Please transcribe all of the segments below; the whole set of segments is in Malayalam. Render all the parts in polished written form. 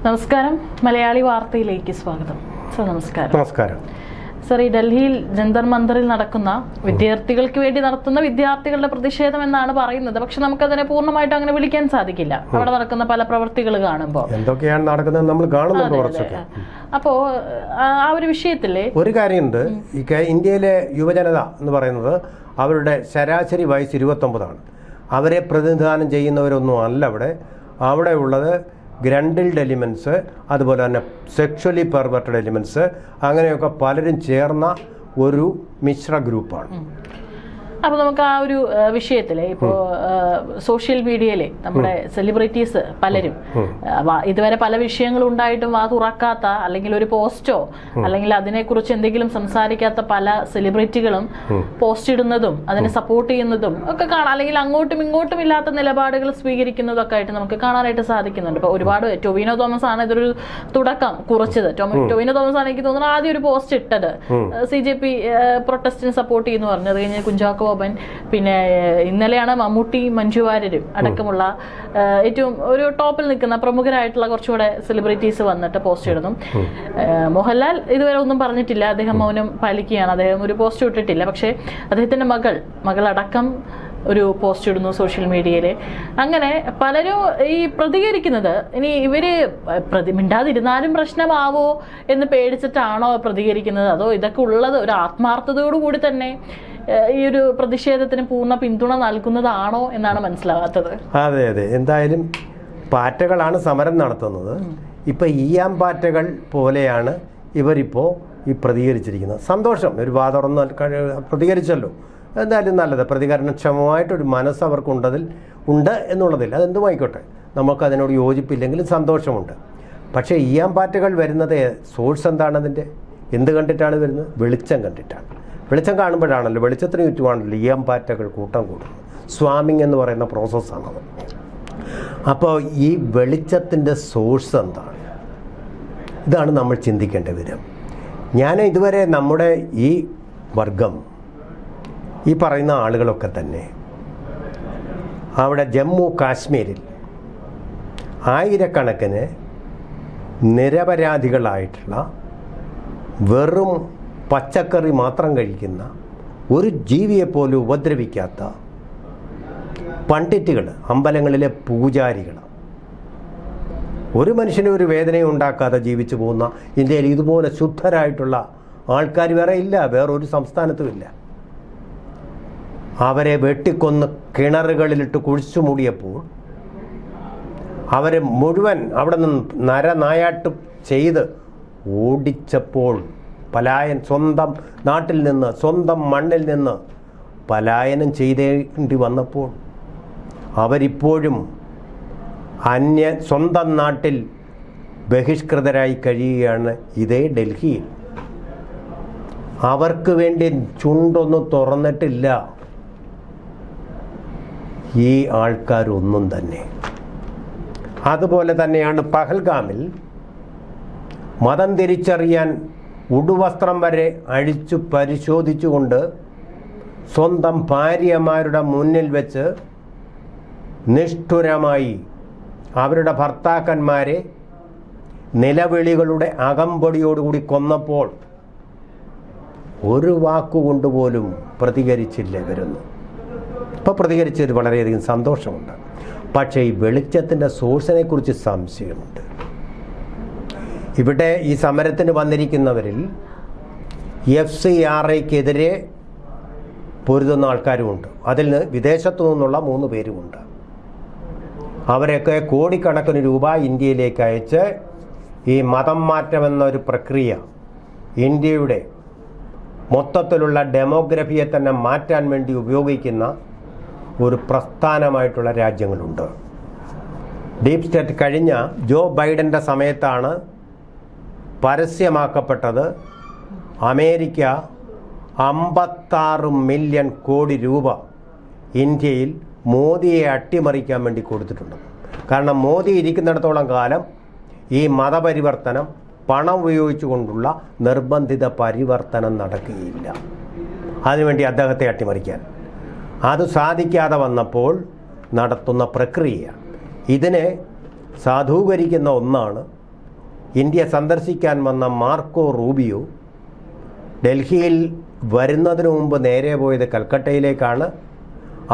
നമസ്കാരം, മലയാളി വാർത്തയിലേക്ക് സ്വാഗതം. സർ നമസ്കാരം. നമസ്കാരം സർ, ഈ ഡൽഹിയിൽ ജന്തർ മന്ദറിൽ നടക്കുന്ന വിദ്യാർത്ഥികൾക്ക് വേണ്ടി നടത്തുന്ന വിദ്യാർത്ഥികളുടെ പ്രതിഷേധം എന്നാണ് പറയുന്നത്. പക്ഷെ നമുക്കതിനെ പൂർണ്ണമായിട്ട് അങ്ങനെ വിളിക്കാൻ സാധിക്കില്ല. അവിടെ നടക്കുന്ന പല പ്രവൃത്തികൾ കാണുമ്പോൾ എന്തൊക്കെയാണ് നടക്കുന്നത് നമ്മൾ കാണുന്നുണ്ട് കുറച്ചൊക്കെ. അപ്പോ ആ ഒരു വിഷയത്തില് ഒരു കാര്യമുണ്ട്. ഈ ഇന്ത്യയിലെ യുവജനത എന്ന് പറയുന്നത് അവരുടെ ശരാശരി വയസ്സ് 29ആണ്. അവരെ പ്രതിനിധാനം ചെയ്യുന്നവരൊന്നും അല്ല അവിടെ ഉള്ളത് ഗ്രണ്ടിൽഡ് എലിമെൻറ്റ്സ്, അതുപോലെ തന്നെ സെക്ഷലി പെർവെർട്ടഡ് എലിമെൻറ്റ്സ്, അങ്ങനെയൊക്കെ പലരും ചേർന്ന ഒരു മിശ്ര ഗ്രൂപ്പാണ്. അപ്പോൾ നമുക്ക് ആ ഒരു വിഷയത്തിൽ ഇപ്പോൾ സോഷ്യൽ മീഡിയയിൽ നമ്മുടെ സെലിബ്രിറ്റീസ് പലരും ഇതുവരെ പല വിഷയങ്ങളും ഉണ്ടായിട്ടും അത് തുറക്കാത്ത, അല്ലെങ്കിൽ ഒരു പോസ്റ്റോ അല്ലെങ്കിൽ അതിനെക്കുറിച്ച് എന്തെങ്കിലും സംസാരിക്കാത്ത പല സെലിബ്രിറ്റികളും പോസ്റ്റ് ഇടുന്നതും അതിനെ സപ്പോർട്ട് ചെയ്യുന്നതും ഒക്കെ കാണാം. അല്ലെങ്കിൽ അങ്ങോട്ടും ഇങ്ങോട്ടും ഇല്ലാത്ത നിലപാടുകൾ സ്വീകരിക്കുന്നതൊക്കെ ആയിട്ട് നമുക്ക് കാണാനായിട്ട് സാധിക്കുന്നുണ്ട്. ഇപ്പോൾ ഒരുപാട് ടൊവിനോ തോമസ് ആണ് ഇതൊരു തുടക്കം കുറിച്ചത്. ടൊവിനോ തോമസ് ആണ് എനിക്ക് തോന്നുന്നത് ആദ്യം ഒരു പോസ്റ്റ് ഇട്ടത്. CJP പ്രൊട്ടസ്റ്റിന് സപ്പോർട്ട് ചെയ്യുന്നു പറഞ്ഞത് കഴിഞ്ഞ് കുഞ്ചാക്കോ ബോബൻ, പിന്നെ ഇന്നലെയാണ് മമ്മൂട്ടി, മഞ്ജു വാര്യരും അടക്കമുള്ള ഏറ്റവും ഒരു ടോപ്പിൽ നിൽക്കുന്ന പ്രമുഖരായിട്ടുള്ള കുറച്ചുകൂടെ സെലിബ്രിറ്റീസ് വന്നിട്ട് പോസ്റ്റ് ഇടുന്നു. മോഹൻലാൽ ഇതുവരെ ഒന്നും പറഞ്ഞിട്ടില്ല, അദ്ദേഹം മൗനം പാലിക്കുകയാണ്, അദ്ദേഹം ഒരു പോസ്റ്റ് ഇട്ടിട്ടില്ല. പക്ഷേ അദ്ദേഹത്തിന്റെ മകളടക്കം ഒരു പോസ്റ്റ് ഇടുന്നു സോഷ്യൽ മീഡിയയിൽ. അങ്ങനെ പലരും ഈ പ്രതികരിക്കുന്നത്, ഇനി ഇവര് മിണ്ടാതിരുന്നാലും പ്രശ്നമാവോ എന്ന് പേടിച്ചിട്ടാണോ പ്രതികരിക്കുന്നത്, അതോ ഇതൊക്കെ ഉള്ളത് ഒരു ആത്മാർത്ഥതയോടുകൂടി തന്നെ ഈ ഒരു പ്രതിഷേധത്തിന് പൂർണ്ണ പിന്തുണ നൽകുന്നതാണോ എന്നാണ് മനസ്സിലാവാത്തത്. അതെ, എന്തായാലും പാറ്റകളാണ് സമരം നടത്തുന്നത്. ഇപ്പം ഈയാം പാറ്റകൾ പോലെയാണ് ഇവരിപ്പോൾ ഈ പ്രതികരിച്ചിരിക്കുന്നത്. സന്തോഷം, ഒരു വാതുറന്ന് പ്രതികരിച്ചല്ലോ, എന്തായാലും നല്ലത്. പ്രതികരണക്ഷമമായിട്ടൊരു മനസ്സ് ഉണ്ട് എന്നുള്ളതിൽ അതെന്തുമായിക്കോട്ടെ, നമുക്കതിനോട് യോജിപ്പില്ലെങ്കിലും സന്തോഷമുണ്ട്. പക്ഷേ ഈയാം പാറ്റകൾ വരുന്നത് സോഴ്സ് എന്താണ്? അതിൻ്റെ എന്ത് കണ്ടിട്ടാണ് വരുന്നത്? വെളിച്ചം കണ്ടിട്ടാണ്. വെളിച്ചം കാണുമ്പോഴാണല്ലോ, വെളിച്ചത്തിന് ചുറ്റുമാണല്ലോ ഈയാം പാറ്റകൾ കൂട്ടം കൂടുന്നത്. സ്വാമിങ് എന്ന് പറയുന്ന പ്രോസസ്സാണത്. അപ്പോൾ ഈ വെളിച്ചത്തിൻ്റെ സോഴ്സ് എന്താണ്? ഇതാണ് നമ്മൾ ചിന്തിക്കേണ്ട വിധം. ഞാൻ ഇതുവരെ നമ്മുടെ ഈ വർഗം, ഈ പറയുന്ന ആളുകളൊക്കെ തന്നെ അവിടെ ജമ്മു കാശ്മീരിൽ ആയിരക്കണക്കിന് നിരപരാധികളായിട്ടുള്ള വെറും പച്ചക്കറി മാത്രം കഴിക്കുന്ന, ഒരു ജീവിയെപ്പോലും ഉപദ്രവിക്കാത്ത പണ്ഡിറ്റുകൾ, അമ്പലങ്ങളിലെ പൂജാരികൾ, ഒരു മനുഷ്യനും ഒരു വേദനയും ഉണ്ടാക്കാതെ ജീവിച്ചു പോകുന്ന ഇന്ത്യയിൽ ഇതുപോലെ ശുദ്ധരായിട്ടുള്ള ആൾക്കാർ വേറെ ഇല്ല, വേറൊരു സംസ്ഥാനത്തും ഇല്ല. അവരെ വെട്ടിക്കൊന്ന് കിണറുകളിലിട്ട് കുഴിച്ചു മൂടിയപ്പോൾ അവരെ മുഴുവൻ അവിടെ നിന്ന് നരനായാട്ട് ചെയ്ത് ഓടിച്ചപ്പോൾ, സ്വന്തം നാട്ടിൽ നിന്ന്, സ്വന്തം മണ്ണിൽ നിന്ന് പലായനം ചെയ്തേണ്ടി വന്നപ്പോൾ അവരിപ്പോഴും സ്വന്തം നാട്ടിൽ ബഹിഷ്കൃതരായി കഴിയുകയാണ്. ഇതേ ഡൽഹിയിൽ അവർക്ക് വേണ്ടി ചുണ്ടൊന്നും തുറന്നിട്ടില്ല ഈ ആൾക്കാരൊന്നും തന്നെ. അതുപോലെ തന്നെയാണ് പഹൽഗാമിൽ മതം തിരിച്ചറിയാൻ ഉടുവസ്ത്രം വരെ അഴിച്ചു പരിശോധിച്ചുകൊണ്ട് സ്വന്തം ഭാര്യമാരുടെ മുന്നിൽ വെച്ച് നിഷ്ഠുരമായി അവരുടെ ഭർത്താക്കന്മാരെ നിലവിളികളുടെ അകമ്പടിയോടുകൂടി കൊന്നപ്പോൾ ഒരു വാക്കുകൊണ്ടുപോലും പ്രതികരിച്ചില്ല വരുന്നു. ഇപ്പോൾ പ്രതികരിച്ചത് വളരെയധികം സന്തോഷമുണ്ട്. പക്ഷേ ഈ വെളിച്ചത്തിൻ്റെ സോഴ്സിനെ കുറിച്ച് സംശയമുണ്ട്. ഇവിടെ ഈ സമരത്തിന് വന്നിരിക്കുന്നവരിൽ FCRAക്കെതിരെ പൊരുതുന്ന ആൾക്കാരുമുണ്ട്. അതിൽ വിദേശത്തു നിന്നുള്ള 3 പേരുമുണ്ട്. അവരൊക്കെ കോടിക്കണക്കിന് രൂപ ഇന്ത്യയിലേക്ക് അയച്ച് ഈ മതം മാറ്റമെന്നൊരു പ്രക്രിയ, ഇന്ത്യയുടെ മൊത്തത്തിലുള്ള ഡെമോഗ്രഫിയെ തന്നെ മാറ്റാൻ വേണ്ടി ഉപയോഗിക്കുന്ന ഒരു പ്രസ്ഥാനമായിട്ടുള്ള രാജ്യങ്ങളുണ്ട്. ഡീപ് സ്റ്റേറ്റ് കഴിഞ്ഞ ജോ ബൈഡൻ്റെ സമയത്താണ് പരസ്യമാക്കപ്പെട്ടത്. അമേരിക്ക 56 മില്യൺ കോടി രൂപ ഇന്ത്യയിൽ മോദിയെ അട്ടിമറിക്കാൻ വേണ്ടി കൊടുത്തിട്ടുണ്ട്. കാരണം മോദി ഇരിക്കുന്നിടത്തോളം കാലം ഈ മതപരിവർത്തനം, പണം ഉപയോഗിച്ചുകൊണ്ടുള്ള നിർബന്ധിത പരിവർത്തനം നടക്കുകയില്ല. അതിനുവേണ്ടി അദ്ദേഹത്തെ അട്ടിമറിക്കാൻ അത് സാധിക്കാതെ വന്നപ്പോൾ നടത്തുന്ന പ്രക്രിയ ഇതിനെ സാധൂകരിക്കുന്ന ഒന്നാണ് ഇന്ത്യ സന്ദർശിക്കാൻ വന്ന മാർക്കോ റൂബിയോ ഡൽഹിയിൽ വരുന്നതിന് മുമ്പ് നേരെ പോയത് കൽക്കട്ടയിലേക്കാണ്.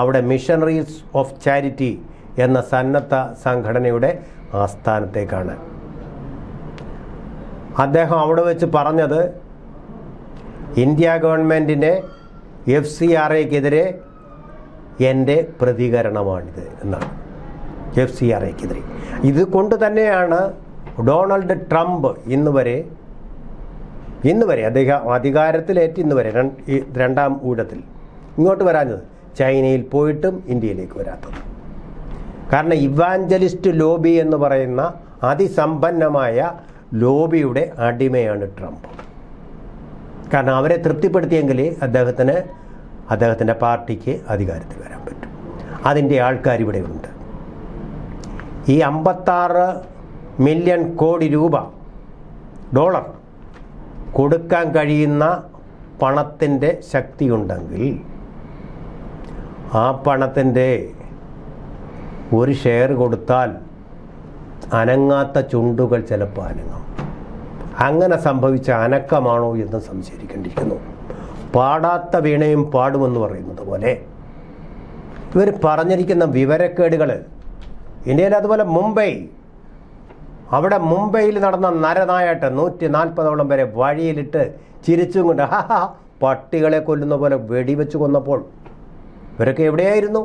അവിടെ മിഷണറീസ് ഓഫ് ചാരിറ്റി എന്ന സന്നദ്ധ സംഘടനയുടെ ആസ്ഥാനത്തേക്കാണ്. അദ്ദേഹം അവിടെ വെച്ച് പറഞ്ഞത് ഇന്ത്യ ഗവൺമെൻറ്റിൻ്റെ FCRAക്കെതിരെ എൻ്റെ പ്രതികരണമാണിത് എന്നാണ്. FCRAക്കെതിരെ ഇതുകൊണ്ട് തന്നെയാണ് ഡൊണാൾഡ് ട്രംപ് ഇന്ന് വരെ അദ്ദേഹം അധികാരത്തിലേറ്റ് ഇന്ന് വരെ രണ്ടാം ഊഴത്തിൽ ഇങ്ങോട്ട് വരാഞ്ഞത്, ചൈനയിൽ പോയിട്ടും ഇന്ത്യയിലേക്ക് വരാത്തത്. കാരണം ഇവാഞ്ചലിസ്റ്റ് ലോബി എന്ന് പറയുന്ന അതിസമ്പന്നമായ ലോബിയുടെ അടിമയാണ് ട്രംപ്. കാരണം അവരെ തൃപ്തിപ്പെടുത്തിയെങ്കിൽ അദ്ദേഹത്തിൻ്റെ പാർട്ടിക്ക് അധികാരത്തിൽ വരാൻ പറ്റും. അതിൻ്റെ ആൾക്കാർ ഇവിടെയുണ്ട്. ഈ 56 മില്യൺ കോടി രൂപ ഡോളർ കൊടുക്കാൻ കഴിയുന്ന പണത്തിൻ്റെ ശക്തിയുണ്ടെങ്കിൽ ആ പണത്തിൻ്റെ ഒരു ഷെയർ കൊടുത്താൽ അനങ്ങാത്ത ചുണ്ടുകൾ ചിലപ്പോൾ അനങ്ങും. അങ്ങനെ സംഭവിച്ച അനക്കമാണോ എന്ന് സംശയിക്കേണ്ടിയിരിക്കുന്നു. പാടാത്ത വീണയും പാടുമെന്ന് പറയുന്നത് പോലെ ഇവർ പറഞ്ഞിരിക്കുന്ന വിവരക്കേടുകൾ ഇന്ത്യയിൽ, അതുപോലെ മുംബൈയിൽ നടന്ന നരനായാട്ട് 140ഓളം പേരെ വഴിയിലിട്ട് ചിരിച്ചും കൊണ്ട് പട്ടികളെ കൊല്ലുന്ന പോലെ വെടിവെച്ച് കൊന്നപ്പോൾ ഇവരൊക്കെ എവിടെയായിരുന്നു?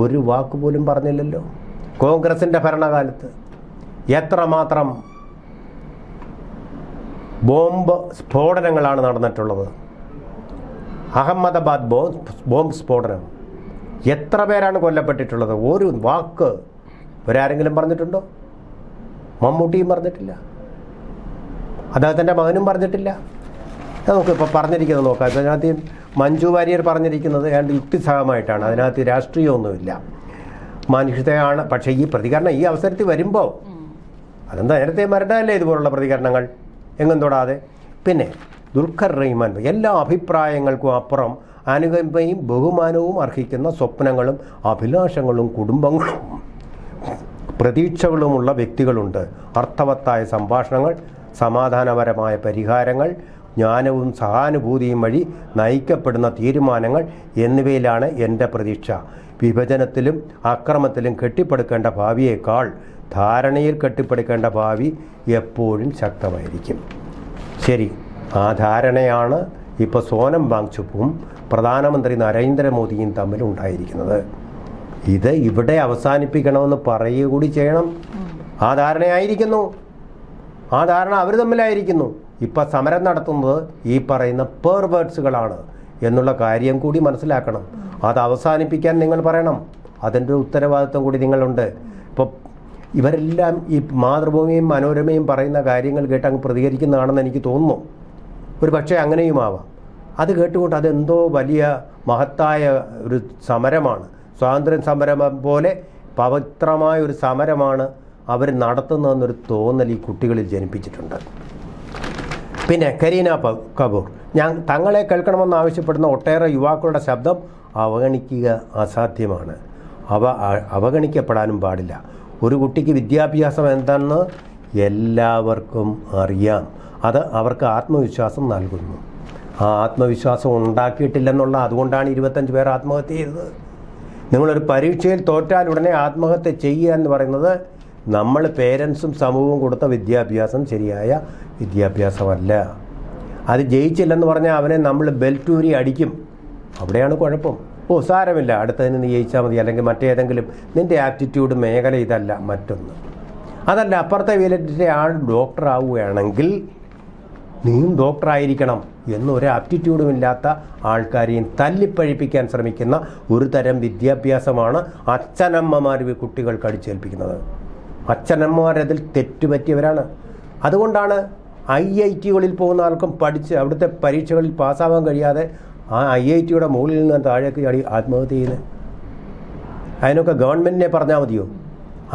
ഒരു വാക്കുപോലും പറഞ്ഞില്ലല്ലോ. കോൺഗ്രസിൻ്റെ ഭരണകാലത്ത് എത്രമാത്രം ബോംബ് സ്ഫോടനങ്ങളാണ് നടന്നിട്ടുള്ളത്. അഹമ്മദാബാദ് ബോംബ് സ്ഫോടനം, എത്ര പേരാണ് കൊല്ലപ്പെട്ടിട്ടുള്ളത്? ഒരു വാക്ക് ഇവരാരെങ്കിലും പറഞ്ഞിട്ടുണ്ടോ? മമ്മൂട്ടിയും പറഞ്ഞിട്ടില്ല, അദ്ദേഹത്തിൻ്റെ മകനും പറഞ്ഞിട്ടില്ല. നമുക്കിപ്പോൾ പറഞ്ഞിരിക്കുന്നത് നോക്കാം. അതിനകത്ത് മഞ്ജു വാര്യർ പറഞ്ഞിരിക്കുന്നത് ഏതാണ്ട് യുക്തിസഹമായിട്ടാണ്. അതിനകത്ത് രാഷ്ട്രീയമൊന്നുമില്ല, മാനുഷികതയാണ്. പക്ഷേ ഈ പ്രതികരണം ഈ അവസരത്തിൽ വരുമ്പോൾ അതെന്താ നേരത്തെ മരണ്ടല്ലേ ഇതുപോലുള്ള പ്രതികരണങ്ങൾ എങ്ങും തൊടാതെ. പിന്നെ ദുൽഖർ റഹ്മാൻ എല്ലാ അഭിപ്രായങ്ങൾക്കും അപ്പുറം അനുകമ്പയും ബഹുമാനവും അർഹിക്കുന്ന സ്വപ്നങ്ങളും അഭിലാഷങ്ങളും കുടുംബങ്ങളും പ്രതീക്ഷകളുമുള്ള വ്യക്തികളുണ്ട്. അർത്ഥവത്തായ സംഭാഷണങ്ങൾ, സമാധാനപരമായ പരിഹാരങ്ങൾ, ജ്ഞാനവും സഹാനുഭൂതിയും വഴി നയിക്കപ്പെടുന്ന തീരുമാനങ്ങൾ എന്നിവയിലാണ് എൻ്റെ പ്രതീക്ഷ. വിഭജനത്തിലും അക്രമത്തിലും കെട്ടിപ്പടുക്കേണ്ട ഭാവിയേക്കാൾ ധാരണയിൽ കെട്ടിപ്പടുക്കേണ്ട ഭാവി എപ്പോഴും ശക്തമായിരിക്കും. ശരി, ആ ധാരണയാണ് ഇപ്പോൾ സോനം വാങ്ചുക്കും പ്രധാനമന്ത്രി നരേന്ദ്രമോദിയും തമ്മിലുണ്ടായിരിക്കുന്നത്. ഇത് ഇവിടെ അവസാനിപ്പിക്കണമെന്ന് പറയുക കൂടി ചെയ്യണം. ആ ധാരണയായിരിക്കുന്നു, ആ ധാരണ അവർ തമ്മിലായിരിക്കുന്നു. ഇപ്പം സമരം നടത്തുന്നത് ഈ പറയുന്ന പെർവേർട്സുകളാണ് എന്നുള്ള കാര്യം കൂടി മനസ്സിലാക്കണം. അത് അവസാനിപ്പിക്കാൻ നിങ്ങൾ പറയണം. അതിൻ്റെ ഉത്തരവാദിത്വം കൂടി നിങ്ങളുണ്ട്. ഇപ്പോൾ ഇവരെല്ലാം ഈ മാതൃഭൂമിയും മനോരമയും പറയുന്ന കാര്യങ്ങൾ കേട്ട് അങ്ങ് പ്രതികരിക്കുന്നതാണെന്ന് എനിക്ക് തോന്നുന്നു. ഒരു പക്ഷേ അങ്ങനെയുമാവാം. അത് കേട്ടുകൊണ്ട് അതെന്തോ വലിയ മഹത്തായ ഒരു സമരമാണ്, സ്വാതന്ത്ര്യ സമരം പോലെ പവിത്രമായ ഒരു സമരമാണ് അവർ നടത്തുന്നതെന്നൊരു തോന്നൽ ഈ കുട്ടികളിൽ ജനിപ്പിച്ചിട്ടുണ്ട്. പിന്നെ കരീന കപൂർ, തങ്ങളെ കേൾക്കണമെന്ന് ആവശ്യപ്പെടുന്ന ഒട്ടേറെ യുവാക്കളുടെ ശബ്ദം അവഗണിക്കുക അസാധ്യമാണ്. അവഗണിക്കപ്പെടാനും പാടില്ല. ഒരു കുട്ടിക്ക് വിദ്യാഭ്യാസം എന്താണെന്ന് എല്ലാവർക്കും അറിയാം. അത് അവർക്ക് ആത്മവിശ്വാസം നൽകുന്നു. ആ ആത്മവിശ്വാസം ഉണ്ടാക്കിയിട്ടില്ലെന്നുള്ള അതുകൊണ്ടാണ് 25 പേർ ആത്മഹത്യ ചെയ്തത്. നിങ്ങളൊരു പരീക്ഷയിൽ തോറ്റാൽ ഉടനെ ആത്മഹത്യ ചെയ്യുക എന്ന് പറയുന്നത് നമ്മൾ പേരൻസും സമൂഹവും കൊടുത്ത വിദ്യാഭ്യാസം ശരിയായ വിദ്യാഭ്യാസമല്ല. അത് ജയിച്ചില്ലെന്ന് പറഞ്ഞാൽ അവനെ നമ്മൾ ബെൽറ്റൂരി അടിക്കും. അവിടെയാണ് കുഴപ്പം. സാരമില്ല, അടുത്തതിന് നീ ജയിച്ചാൽ മതി, അല്ലെങ്കിൽ മറ്റേതെങ്കിലും നിൻ്റെ ആപ്റ്റിറ്റ്യൂഡ് മേഖല ഇതല്ല മറ്റൊന്ന്. അതല്ല, അപ്പുറത്തെ വീട്ടിലെ ആൾ ഡോക്ടർ ആവുകയാണെങ്കിൽ നീയും ഡോക്ടറായിരിക്കണം എന്നൊരു ആപ്റ്റിറ്റ്യൂഡും ഇല്ലാത്ത ആൾക്കാരെയും തല്ലിപ്പഴിപ്പിക്കാൻ ശ്രമിക്കുന്ന ഒരു തരം വിദ്യാഭ്യാസമാണ് അച്ഛനമ്മമാർ കുട്ടികൾക്ക് അടിച്ചേൽപ്പിക്കുന്നത്. അച്ഛനമ്മമാരതിൽ തെറ്റുപറ്റിയവരാണ്. അതുകൊണ്ടാണ് IIT-കളിൽ പോകുന്ന ആൾക്കും പഠിച്ച് അവിടുത്തെ പരീക്ഷകളിൽ പാസ്സാവാൻ കഴിയാതെ ആ IIT-യുടെ മുകളിൽ നിന്ന് താഴേക്ക് ചാടി ആത്മഹത്യ ചെയ്യുന്നത്. അതിനൊക്കെ ഗവൺമെൻറ്റിനെ പറഞ്ഞാൽ മതിയോ?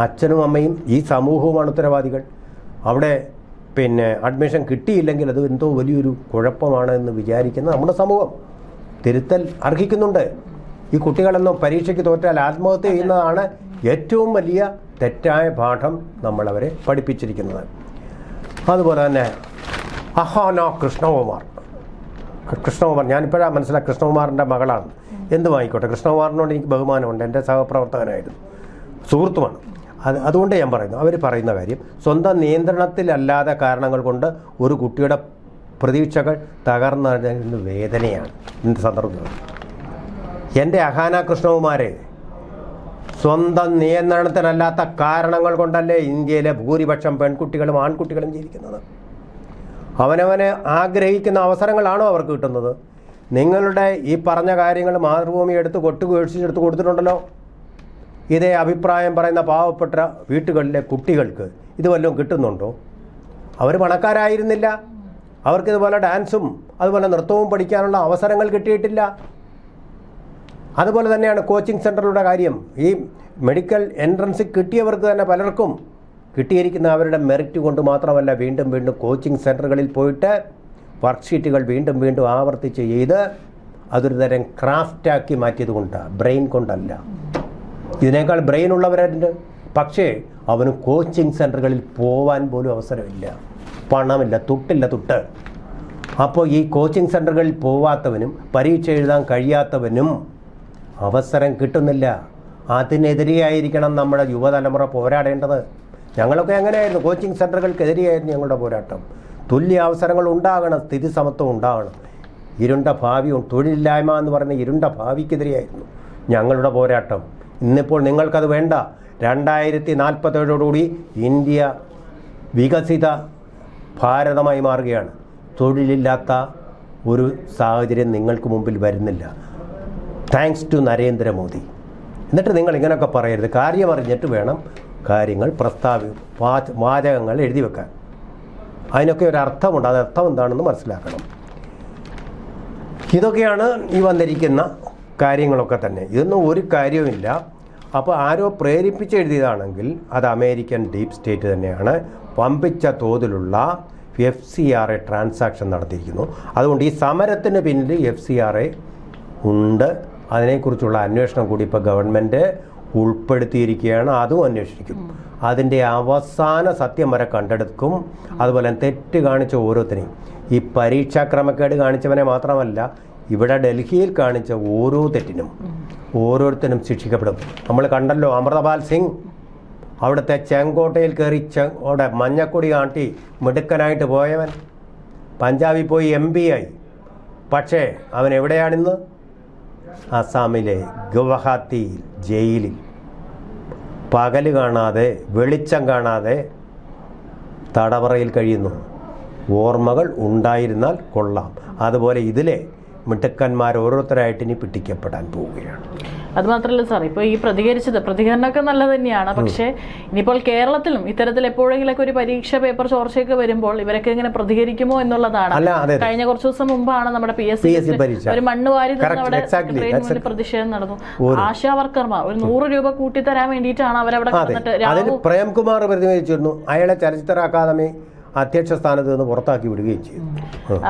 അച്ഛനും അമ്മയും ഈ സമൂഹവുമാണ് ഉത്തരവാദികൾ. അവിടെ അഡ്മിഷൻ കിട്ടിയില്ലെങ്കിൽ അത് എന്തോ വലിയൊരു കുഴപ്പമാണ് എന്ന് വിചാരിക്കുന്ന നമ്മുടെ സമൂഹം തിരുത്തൽ അർഹിക്കുന്നുണ്ട്. ഈ കുട്ടികളെന്നോ പരീക്ഷയ്ക്ക് തോറ്റാൽ ആത്മഹത്യ ചെയ്യുന്നതാണ് ഏറ്റവും വലിയ തെറ്റായ പാഠം നമ്മളവരെ പഠിപ്പിച്ചിരിക്കുന്നത്. അതുപോലെ തന്നെ അഹാന കൃഷ്ണകുമാർ, ഞാനിപ്പോഴാണ് മനസ്സിലാക്കി കൃഷ്ണകുമാറിൻ്റെ മകളാണ്. എന്തും ആയിക്കോട്ടെ, കൃഷ്ണകുമാറിനോട് എനിക്ക് ബഹുമാനമുണ്ട്, എൻ്റെ സഹപ്രവർത്തകനായിരുന്നു, സുഹൃത്തുമാണ്. അതുകൊണ്ട് ഞാൻ പറയുന്നു, അവർ പറയുന്ന കാര്യം സ്വന്തം നിയന്ത്രണത്തിലല്ലാത്ത കാരണങ്ങൾ കൊണ്ട് ഒരു കുട്ടിയുടെ പ്രതീക്ഷകൾ തകർന്ന വേദനയാണ് ഇന്നത്തെ സന്ദർഭത്തിൽ. എൻ്റെ അഹാന കൃഷ്ണകുമാരെ സ്വന്തം നിയന്ത്രണത്തിലല്ലാത്ത കാരണങ്ങൾ കൊണ്ടല്ലേ ഇന്ത്യയിലെ ഭൂരിപക്ഷം പെൺകുട്ടികളും ആൺകുട്ടികളും ജീവിക്കുന്നത്. അവനവനെ ആഗ്രഹിക്കുന്ന അവസരങ്ങളാണോ അവർക്ക് കിട്ടുന്നത്? നിങ്ങളുടെ ഈ പറഞ്ഞ കാര്യങ്ങൾ മാതൃഭൂമി എടുത്ത് കൊട്ടുകേഴ്ചെടുത്ത് കൊടുത്തിട്ടുണ്ടല്ലോ. ഇതേ അഭിപ്രായം പറയുന്ന പാവപ്പെട്ട വീട്ടുകളിലെ കുട്ടികൾക്ക് ഇത് വല്ലതും കിട്ടുന്നുണ്ടോ? അവർ പണക്കാരായിരുന്നില്ല, അവർക്കിതുപോലെ ഡാൻസും അതുപോലെ നൃത്തവും പഠിക്കാനുള്ള അവസരങ്ങൾ കിട്ടിയിട്ടില്ല. അതുപോലെ തന്നെയാണ് കോച്ചിങ് സെൻ്ററുകളുടെ കാര്യം. ഈ മെഡിക്കൽ എൻട്രൻസ് കിട്ടിയവർക്ക് തന്നെ പലർക്കും കിട്ടിയിരിക്കുന്ന അവരുടെ മെറിറ്റ് കൊണ്ട് മാത്രമല്ല, വീണ്ടും വീണ്ടും കോച്ചിങ് സെൻ്ററുകളിൽ പോയിട്ട് വർക്ക്ഷീറ്റുകൾ വീണ്ടും വീണ്ടും ആവർത്തിച്ച് ചെയ്ത് അതൊരു തരം ക്രാഫ്റ്റാക്കി മാറ്റിയത് കൊണ്ടാണ്, ബ്രെയിൻ കൊണ്ടല്ല. ഇതിനേക്കാൾ ബ്രെയിൻ ഉള്ളവരുണ്ട്, പക്ഷേ അവന് കോച്ചിങ് സെൻ്ററുകളിൽ പോവാൻ പോലും അവസരമില്ല, പണമില്ല, തുട്ട്. അപ്പോൾ ഈ കോച്ചിങ് സെൻ്ററുകളിൽ പോവാത്തവനും പരീക്ഷ എഴുതാൻ കഴിയാത്തവനും അവസരം കിട്ടുന്നില്ല. അതിനെതിരെയായിരിക്കണം നമ്മുടെ യുവതലമുറ പോരാടേണ്ടത്. ഞങ്ങളൊക്കെ എങ്ങനെയായിരുന്നു? കോച്ചിങ് സെൻ്ററുകൾക്കെതിരെയായിരുന്നു ഞങ്ങളുടെ പോരാട്ടം. തുല്യ അവസരങ്ങൾ ഉണ്ടാകണം, സ്ഥിതി സമത്വം ഉണ്ടാകണം. ഇരുണ്ട ഭാവിയും തൊഴിലില്ലായ്മ എന്ന് പറയുന്ന ഇരുണ്ട ഭാവിക്കെതിരെയായിരുന്നു ഞങ്ങളുടെ പോരാട്ടം. ഇന്നിപ്പോൾ നിങ്ങൾക്കത് വേണ്ട. 2047 ഇന്ത്യ വികസിത ഭാരതമായി മാറുകയാണ്. തൊഴിലില്ലാത്ത ഒരു സാഹചര്യം നിങ്ങൾക്ക് മുമ്പിൽ വരുന്നില്ല, താങ്ക്സ് ടു നരേന്ദ്രമോദി. എന്നിട്ട് നിങ്ങൾ ഇങ്ങനെയൊക്കെ പറയരുത്. കാര്യമറിഞ്ഞിട്ട് വേണം കാര്യങ്ങൾ വാചകങ്ങൾ എഴുതി വെക്കാൻ. അതിനൊക്കെ ഒരു അർത്ഥമുണ്ട്, അത് അർത്ഥം എന്താണെന്ന് മനസ്സിലാക്കണം. ഇതൊക്കെയാണ് ഈ വന്നിരിക്കുന്ന കാര്യങ്ങളൊക്കെ തന്നെ. ഇതൊന്നും ഒരു കാര്യവുമില്ല. അപ്പോൾ ആരോ പ്രേരിപ്പിച്ച് എഴുതിയതാണെങ്കിൽ അത് അമേരിക്കൻ ഡീപ്പ് സ്റ്റേറ്റ് തന്നെയാണ്. വമ്പിച്ച തോതിലുള്ള FCRA ട്രാൻസാക്ഷൻ നടത്തിയിരിക്കുന്നു. അതുകൊണ്ട് ഈ സമരത്തിന് പിന്നിൽ FCRA ഉണ്ട്. അതിനെക്കുറിച്ചുള്ള അന്വേഷണം കൂടി ഇപ്പോൾ ഗവൺമെൻറ് ഉൾപ്പെടുത്തിയിരിക്കുകയാണ്. അതും അന്വേഷിക്കും. അതിൻ്റെ അവസാന സത്യം വരെ കണ്ടെടുക്കും. അതുപോലെ തെറ്റ് കാണിച്ച ഓരോരുത്തരെയും, ഈ പരീക്ഷാ ക്രമക്കേട് കാണിച്ചവനെ മാത്രമല്ല, ഇവിടെ ഡൽഹിയിൽ കാണിച്ച ഓരോ തെറ്റിനും ഓരോരുത്തരും ശിക്ഷിക്കപ്പെടും. നമ്മൾ കണ്ടല്ലോ, അമൃതപാൽ സിംഗ് അവിടുത്തെ ചെങ്കോട്ടയിൽ കയറി അവിടെ മഞ്ഞക്കൊടി കാട്ടി മിടുക്കനായിട്ട് പോയവൻ പഞ്ചാബിൽ പോയി MP ആയി. പക്ഷേ അവൻ എവിടെയാണിന്ന്? അസാമിലെ ഗുവാഹത്തി ജയിലിൽ പകല് കാണാതെ, വെളിച്ചം കാണാതെ തടവറയിൽ കഴിയുന്നു. ഓർമ്മകൾ ഉണ്ടായിരുന്നാൽ കൊള്ളാം. അതുപോലെ ഇതിലെ മിടുക്കന്മാർ ഓരോരുത്തരായിട്ട് ഇനി പിടിക്കപ്പെടാൻ പോവുകയാണ്. അതുമാത്രമല്ല സാർ, ഇപ്പോൾ ഈ പ്രതികരണമൊക്കെ നല്ലത് തന്നെയാണ്. പക്ഷേ ഇനിയിപ്പോൾ കേരളത്തിലും ഇത്തരത്തിൽ എപ്പോഴെങ്കിലൊക്കെ ഒരു പരീക്ഷ പേപ്പർ ചോർച്ചയൊക്കെ വരുമ്പോൾ ഇവരൊക്കെ ഇങ്ങനെ പ്രതികരിക്കുമോ എന്നുള്ളതാണ്. കഴിഞ്ഞ കുറച്ച് ദിവസം മുമ്പാണ് നമ്മുടെ PSC ഒരു മണ്ണ് വാരി അവിടെ പ്രതിഷേധം നടന്നു. ആശാ വർക്കർമാർ ഒരു 100 രൂപ കൂട്ടിത്തരാൻ വേണ്ടിയിട്ടാണ് അവരവിടെ പ്രേംകുമാർ പ്രതികരിച്ചിരുന്നു. അയാളെ ചലച്ചിത്ര അക്കാദമി അധ്യക്ഷ സ്ഥാനത്ത് നിന്ന് പുറത്താക്കി വിടുകയും ചെയ്തു.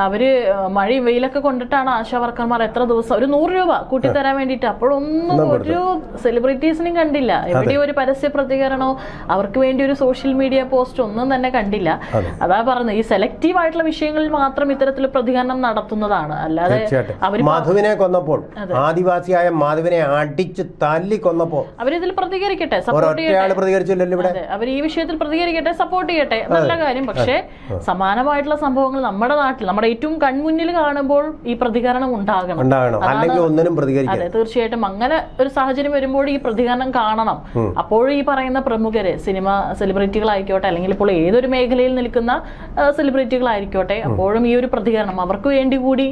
അവര് മഴയും വെയിലൊക്കെ കൊണ്ടിട്ടാണ് ആശാ വർക്കർമാർ എത്ര ദിവസം ഒരു 100 രൂപ കൂട്ടിത്തരാൻ വേണ്ടിയിട്ട്. അപ്പോഴൊന്നും ഒരു സെലിബ്രിറ്റീസിനെയും കണ്ടില്ല, എവിടെയും ഒരു പരസ്യ പ്രതികരണമോ അവർക്ക് വേണ്ടി ഒരു സോഷ്യൽ മീഡിയ പോസ്റ്റ് ഒന്നും തന്നെ കണ്ടില്ല. അതാ പറഞ്ഞത്, ഈ സെലക്റ്റീവ് ആയിട്ടുള്ള വിഷയങ്ങളിൽ മാത്രം ഇത്തരത്തിൽ പ്രതികരണം നടത്തുന്നതാണ്. അല്ലാതെ മധുവിനെ കൊന്നപ്പോൾ, ആദിവാസിയായ മധുവിനെ അടിച്ച് തല്ലി കൊന്നപ്പോൾ അവരിതിൽ പ്രതികരിക്കട്ടെ, സപ്പോർട്ട് ചെയ്യട്ടെ. അവർ ഈ വിഷയത്തിൽ പ്രതികരിക്കട്ടെ, സപ്പോർട്ട് ചെയ്യട്ടെ, നല്ല കാര്യം. പക്ഷേ സമാനമായിട്ടുള്ള സംഭവങ്ങൾ നമ്മുടെ നാട്ടിൽ, നമ്മുടെ ഏറ്റവും കൺമുന്നിൽ കാണുമ്പോൾ ഈ പ്രതികരണം ഉണ്ടാകണം. അതെ, തീർച്ചയായിട്ടും അങ്ങനെ ഒരു സാഹചര്യം വരുമ്പോൾ ഈ പ്രതികരണം കാണണം. അപ്പോഴും ഈ പറയുന്ന പ്രമുഖര്, സിനിമ സെലിബ്രിറ്റികളായിക്കോട്ടെ, അല്ലെങ്കിൽ ഇപ്പോൾ ഏതൊരു മേഖലയിൽ നിൽക്കുന്ന സെലിബ്രിറ്റികളായിരിക്കോട്ടെ, അപ്പോഴും ഈ ഒരു പ്രതികരണം അവർക്ക് വേണ്ടി കൂടി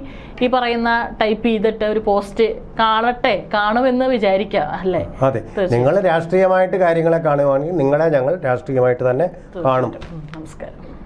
ഈ പറയുന്ന ടൈപ്പ് ചെയ്തിട്ട് ഒരു പോസ്റ്റ് കാണുമെന്ന് വിചാരിക്കാം, അല്ലേ? അതെ, നിങ്ങൾ രാഷ്ട്രീയമായിട്ട് കാര്യങ്ങളെ കാണുവാണെങ്കിൽ നിങ്ങളെ ഞങ്ങൾ രാഷ്ട്രീയമായിട്ട് തന്നെ കാണും. നമസ്കാരം.